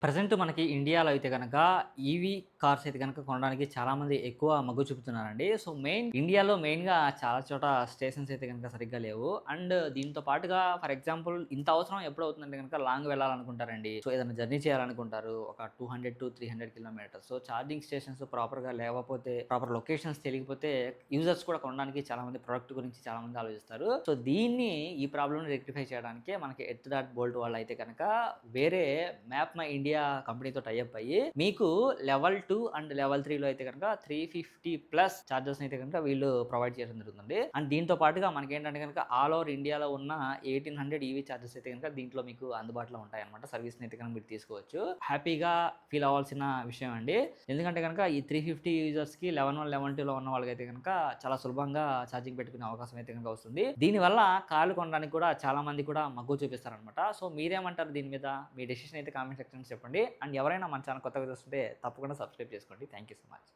Present మనకి ఇండియాలో అయితే గనక ఈవీ కార్స్ అయితే గనక కొనడానికి చాలామంది ఎక్కువ మొగ్గు చూపుతున్నారండి. సో, ఇండియాలో మెయిన్‌గా చాలా చోట స్టేషన్స్ అయితే గనక సరిగ్గా లేవు. అండ్ దీంతో పాటుగా ఫర్ ఎగ్జాంపుల్ ఇంత అవసరం ఎప్పుడవుతుందంటే గనక లాంగ్ వెళ్ళాలనుకుంటారండి. సో, ఏదైనా జర్నీ చేయాలనుకుంటారు. ఒక 200-300 కిలోమీటర్స్. సో, ఛార్జింగ్ స్టేషన్స్ ప్రాపర్‌గా లేకపోతే, ప్రాపర్ లొకేషన్స్ తెలియకపోతే యూజర్స్ కూడా కొనడానికి చాలామంది ప్రొడక్ట్ గురించి చాలామంది ఆలోచిస్తారు. సో, ఈ ప్రాబ్లమ్‌ని రెక్టిఫై చేయడానికే మనకి ఎర్త్ బోల్ట్ వాళ్ళైతే గనక వేరే మ్యాప్ మై ఇండియా కంపెనీతో టై అప్ అయ్యి మీకు లెవెల్ 2 అండ్ లెవెల్ 3లో అయితే కనుక 350 ప్లస్ చార్జెస్ అయితే కనుక వీళ్ళు ప్రొవైడ్ చేయడం జరుగుతుంది. అండ్ దీంతో పాటుగా మనకేంటంటే కనుక ఆల్ ఓవర్ ఇండియాలో ఉన్న 1800 ఈవీ చార్జెస్ అయితే కనుక దీంట్లో మీకు అందుబాటులో ఉంటాయన్నమాట. సర్వీస్ అయితే కనుక మీరు తీసుకోవచ్చు. హ్యాపీగా ఫీల్ అవ్వాల్సిన విషయం అండి. ఎందుకంటే కనుక ఈ 350 యూజర్స్‌కి 11, 11 ఉన్న వాళ్ళకైతే కనుక చాలా సులభంగా ఛార్జింగ్ పెట్టుకునే అవకాశం అయితే కనుక వస్తుంది. దీనివల్ల కార్లు కొనడానికి కూడా చాలా మంది కూడా మక్కువ చూపిస్తారనమాట. సో, మీరేమంటారు దీని మీద? మీ డెసిషన్ అయితే కామెంట్ సెక్షన్‌లో చెప్పండి. అండ్ ఎవరైనా మన ఛానల్ కొత్తగా చూస్తుంటే తప్పకుండా సబ్స్క్రైబ్ చేసుకోండి. Thank you so much.